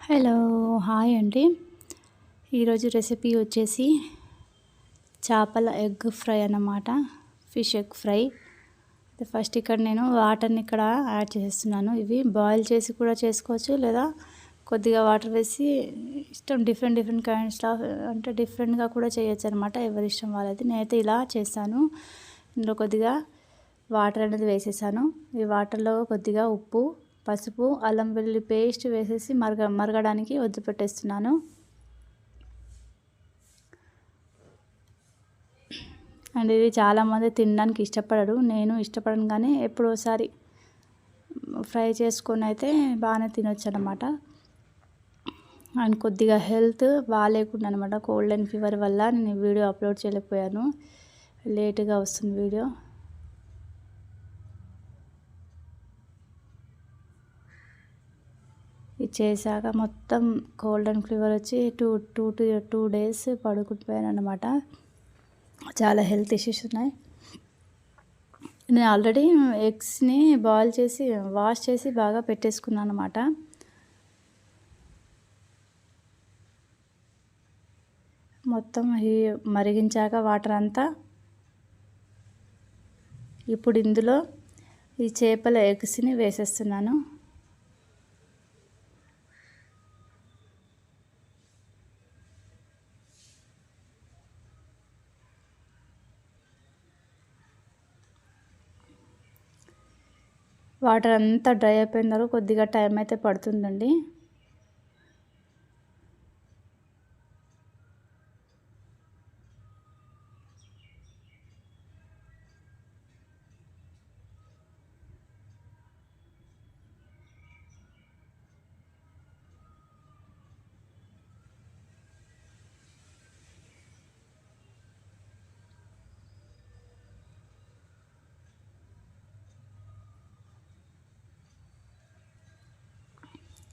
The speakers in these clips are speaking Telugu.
హలో, హాయ్ అండి. ఈరోజు రెసిపీ వచ్చేసి చేపల ఎగ్ ఫ్రై అన్నమాట. Fish egg fry. ఫస్ట్ ఇక్కడ నేను వాటర్ని ఇక్కడ యాడ్ చేస్తున్నాను. ఇవి బాయిల్ చేసి కూడా చేసుకోవచ్చు, లేదా కొద్దిగా వాటర్ వేసి ఇష్టం డిఫరెంట్ కైండ్స్ ఆఫ్ అంటే డిఫరెంట్గా కూడా చేయొచ్చు అనమాట. ఎవరి ఇష్టం వాళ్ళది. నేనైతే ఇలా చేస్తాను. ఇందులో కొద్దిగా వాటర్ అనేది వేసేసాను. ఈ వాటర్లో కొద్దిగా ఉప్పు, పసుపు, అల్లం వెల్లుల్లి పేస్ట్ వేసేసి మరగడానికి వదిలిపెట్టేస్తున్నాను. అండ్ ఇది చాలామంది తినడానికి ఇష్టపడరు. నేను ఇష్టపడను, కానీ ఎప్పుడోసారి ఫ్రై చేసుకొని అయితే బాగానే తినొచ్చు అనమాట. అండ్ కొద్దిగా హెల్త్ బాగాలేకుండా అనమాట. కోల్డ్ అండ్ ఫీవర్ వల్ల నేను వీడియో అప్లోడ్ చేయలేకపోయాను. లేట్గా వస్తుంది వీడియో. ఇది చేశాక మొత్తం కోల్డ్ అండ్ ఫీవర్ వచ్చి టూ డేస్ పడుకుండిపోయాను అనమాట. చాలా హెల్త్ ఇష్యూస్ ఉన్నాయి. నేను ఆల్రెడీ ఎగ్స్ని బాయిల్ చేసి వాష్ చేసి బాగా పెట్టేసుకున్నాను అనమాట. మొత్తం మరిగించాక వాటర్ అంతా ఇప్పుడు ఇందులో ఈ చేపల ఎగ్స్ని వేసేస్తున్నాను. వాటర్ అంతా డ్రై అయిపోయిన తర్వాత కొద్దిగా టైం అయితే పడుతుందండి.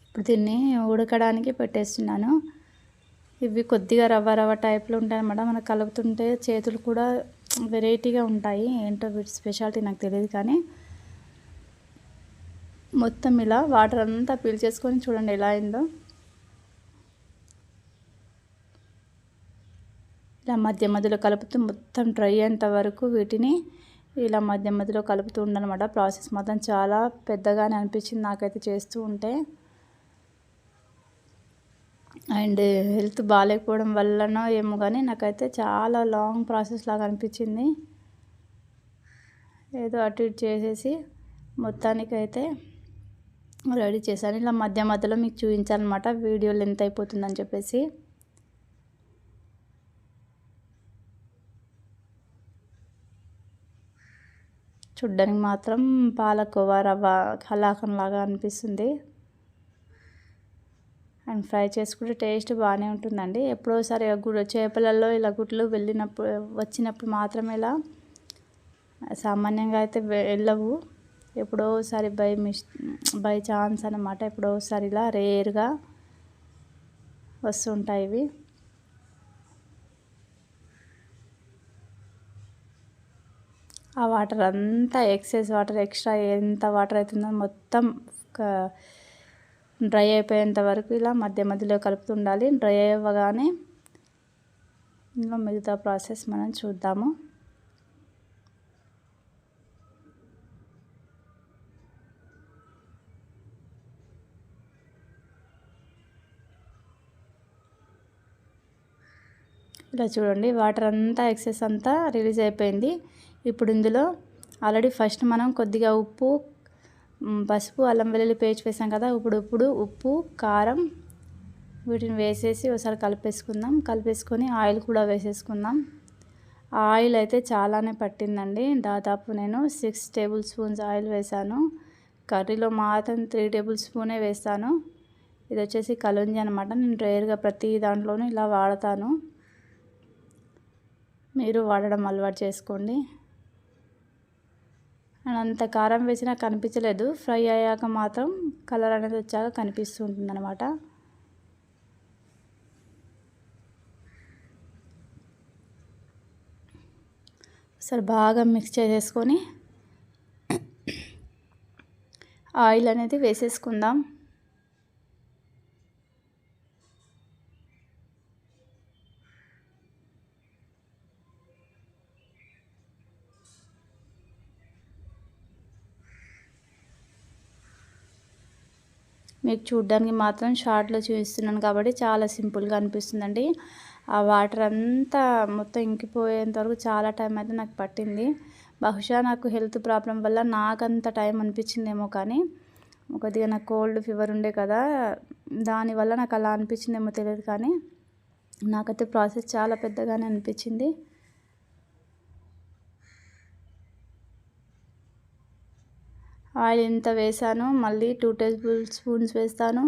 ఇప్పుడు దీన్ని ఉడకడానికి పెట్టేస్తున్నాను. ఇవి కొద్దిగా రవ్వ టైప్లో ఉంటాయి అన్నమాట. మనకు కలుపుతుంటే చేతులు కూడా వెరైటీగా ఉంటాయి. ఏంటో వీటి స్పెషాలిటీ నాకు తెలియదు, కానీ మొత్తం ఇలా వాటర్ అంతా పీల్చేసుకొని చూడండి ఎలా అయిందో. ఇలా మధ్యలో కలుపుతూ మొత్తం డ్రై అయ్యేంత వరకు వీటిని ఇలా మధ్యలో కలుపుతూ ఉండనమాట. ప్రాసెస్ మాత్రం చాలా పెద్దగానే అనిపించింది నాకైతే చేస్తూ ఉంటే. అండ్ హెల్త్ బాగాలేకపోవడం వల్లనో ఏమో కానీ నాకైతే చాలా లాంగ్ ప్రాసెస్ లాగా అనిపించింది. ఏదో అటు ఇటు చేసేసి మొత్తానికైతే రెడీ చేశాను. ఇలా మధ్యలో మీకు చూపించాలన్నమాట, వీడియో లెంత్ అయిపోతుందని చెప్పేసి. చూడ్డానికి మాత్రం పాలకోవా రవ్వ కలాకంలాగా అనిపిస్తుంది. అండ్ ఫ్రై చేసుకుంటే టేస్ట్ బాగానే ఉంటుందండి. ఎప్పుడోసారి చేపలలో ఇలా గుడ్లు వచ్చినప్పుడు మాత్రమే ఇలా, సామాన్యంగా అయితే వెళ్ళవు. ఎప్పుడోసారి బై ఛాన్స్ అన్నమాట. ఎప్పుడోసారి ఇలా రేర్గా వస్తుంటాయి ఇవి. ఆ వాటర్ అంతా ఎక్సెస్ వాటర్, ఎక్స్ట్రా ఎంత వాటర్ అవుతుందో మొత్తం డ్రై అయిపోయేంత వరకు ఇలా మధ్యలో కలుపుతూ ఉండాలి. డ్రై అవ్వగానే ఇందులో మిగతా ప్రాసెస్ మనం చూద్దాము. ఇలా చూడండి, వాటర్ అంతా ఎక్సెస్ అంతా రిలీజ్ అయిపోయింది. ఇప్పుడు ఇందులో ఆల్రెడీ ఫస్ట్ మనం కొద్దిగా ఉప్పు, పసుపు, అల్లం వెల్లుల్లి పేస్ట్ వేసాం కదా. ఇప్పుడు ఉప్పు, కారం వీటిని వేసేసి ఒకసారి కలిపేసుకొని ఆయిల్ కూడా వేసేసుకుందాం. ఆయిల్ అయితే చాలానే పట్టిందండి. దాదాపు నేను 6 టేబుల్ స్పూన్స్ ఆయిల్ వేసాను. కర్రీలో మాత్రం 3 టేబుల్ స్పూనే వేస్తాను. ఇది వచ్చేసి కలుంజి అనమాట. నేను రేర్గా ప్రతి దాంట్లోనూ ఇలా వాడతాను. మీరు వాడడం అలవాటు చేసుకోండి. అంత కారం వేసినా కనిపించలేదు. ఫ్రై అయ్యాక మాత్రం కలర్ అనేది వచ్చాక కనిపిస్తూ ఉంటుంది అనమాట. సరే బాగా మిక్స్ చేసేసుకొని ఆయిల్ అనేది వేసేసుకుందాం. మీకు చూడడానికి మాత్రం షార్ట్లో చూపిస్తున్నాను కాబట్టి చాలా సింపుల్గా అనిపిస్తుందండి. ఆ వాటర్ అంతా మొత్తం ఇంకిపోయేంత వరకు చాలా టైం అయితే నాకు పట్టింది. బహుశా నాకు హెల్త్ ప్రాబ్లం వల్ల నాకంత టైం అనిపించిందేమో, కానీ కొద్దిగా నాకు కోల్డ్ ఫీవర్ ఉండే కదా, దానివల్ల నాకు అలా అనిపించిందేమో తెలియదు, కానీ నాకైతే ప్రాసెస్ చాలా పెద్దగానే అనిపించింది. ఆయిల్ ఎంత వేసాను, మళ్ళీ 2 టేబుల్ స్పూన్స్ వేస్తాను.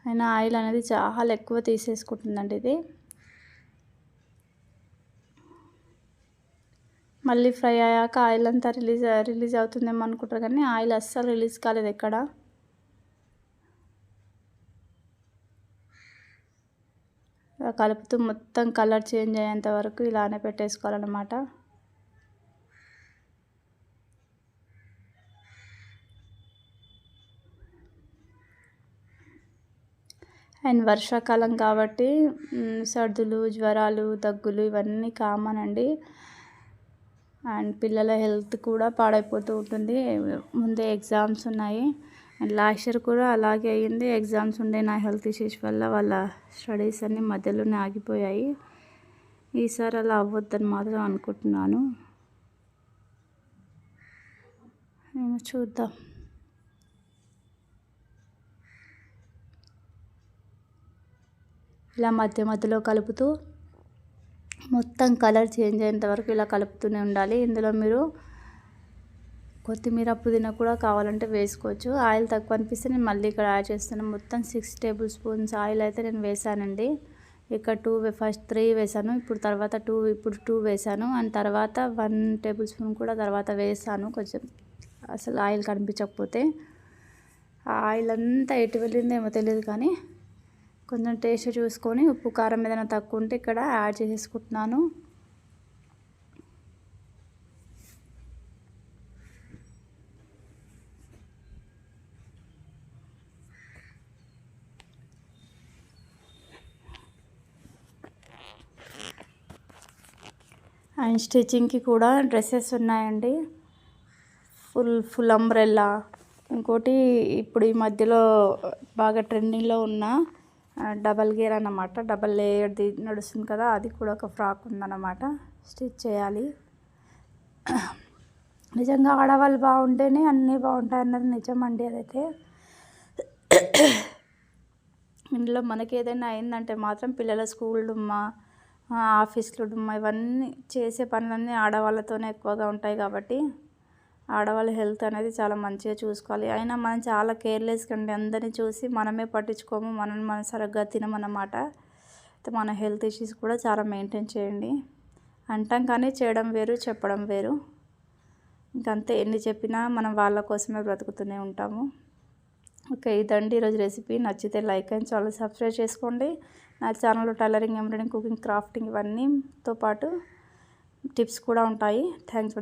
అయినా ఆయిల్ అనేది చాలా ఎక్కువ తీసేసుకుంటుందండి ఇది. మళ్ళీ ఫ్రై అయ్యాక ఆయిల్ అంతా రిలీజ్ అవుతుందేమో అనుకుంటారు, కానీ ఆయిల్ అస్సలు రిలీజ్ కాలేదు ఎక్కడ. కలుపుతూ మొత్తం కలర్ చేంజ్ అయ్యేంత వరకు ఇలానే పెట్టేసుకోవాలన్నమాట. అండ్ వర్షాకాలం కాబట్టి సర్దులు, జ్వరాలు, దగ్గులు ఇవన్నీ కామన్ అండి. అండ్ పిల్లల హెల్త్ కూడా పాడైపోతూ ఉంటుంది. ముందే ఎగ్జామ్స్ ఉన్నాయి. అండ్ లాస్ట్ ఇయర్ కూడా అలాగే అయ్యింది. ఎగ్జామ్స్ ఉండే నా హెల్త్ ఇష్యూస్ వల్ల వాళ్ళ స్టడీస్ అన్నీ మధ్యలోనే ఆగిపోయాయి. ఈసారి అలా అవ్వద్దని మాత్రం అనుకుంటున్నాను. చూద్దాం. ఇలా మధ్య మధ్యలో కలుపుతూ మొత్తం కలర్ చేంజ్ అయ్యేంత వరకు ఇలా కలుపుతూనే ఉండాలి. ఇందులో మీరు కొత్తిమీర, పుదీనా కూడా కావాలంటే వేసుకోవచ్చు. ఆయిల్ తక్కువ అనిపిస్తే నేను మళ్ళీ ఇక్కడ యాడ్ చేస్తాను. మొత్తం 6 టేబుల్ స్పూన్స్ ఆయిల్ అయితే నేను వేసానండి. ఇక్కడ ఫస్ట్ 3 వేసాను, ఇప్పుడు 2 వేసాను. అండ్ తర్వాత 1 టేబుల్ స్పూన్ కూడా తర్వాత వేసాను. కొంచెం అసలు ఆయిల్ కనిపించకపోతే, ఆ ఆయిల్ అంతా ఎటు వెళ్ళిందేమో తెలియదు, కానీ కొంచెం టేస్ట్ చూసుకొని ఉప్పు కారం ఏదైనా తక్కువ ఉంటే ఇక్కడ యాడ్ చేసేసుకుంటున్నాను. అండ్ స్టిచ్చింగ్కి కూడా డ్రెస్సెస్ ఉన్నాయండి. ఫుల్ అంబ్రెల్లా, ఇంకోటి ఇప్పుడు ఈ మధ్యలో బాగా ట్రెండింగ్లో ఉన్న డబల్ గేర్ అన్నమాట. డబల్ లేయర్ది నడుస్తుంది కదా, అది కూడా ఒక ఫ్రాక్ ఉందన్నమాట. స్టిచ్ చేయాలి. నిజంగా ఆడవాళ్ళు బాగుంటేనే అన్నీ బాగుంటాయి అన్నది నిజమండి. అదైతే ఇందులో మనకి ఏదైనా అయిందంటే మాత్రం పిల్లల స్కూల్ డుమ్మా, ఆఫీస్లో డుమ్మా, ఇవన్నీ చేసే పనులన్నీ ఆడవాళ్ళతోనే ఎక్కువగా ఉంటాయి కాబట్టి ఆడవాళ్ళ హెల్త్ అనేది చాలా మంచిగా చూసుకోవాలి. అయినా మనం చాలా కేర్లెస్గా ఉండి అందరినీ చూసి మనమే పట్టించుకోము, మనం సరిగ్గా తినమన్నమాట. మన హెల్త్ ఇష్యూస్ కూడా చాలా మెయింటైన్ చేయండి. అంటాం కానీ చేయడం వేరు, చెప్పడం వేరు. ఇంకంతే, ఎన్ని చెప్పినా మనం వాళ్ళ కోసమే బ్రతుకుతూనే ఉంటాము. ఓకే, ఇదండి ఈరోజు రెసిపీ. నచ్చితే లైక్ అండ్ ఛానల్ సబ్స్క్రైబ్ చేసుకోండి. నా ఛానల్లో టైలరింగ్, ఎంబ్రాయిడరింగ్, కుకింగ్, క్రాఫ్టింగ్ ఇవన్నీతో పాటు టిప్స్ కూడా ఉంటాయి. Thanks for the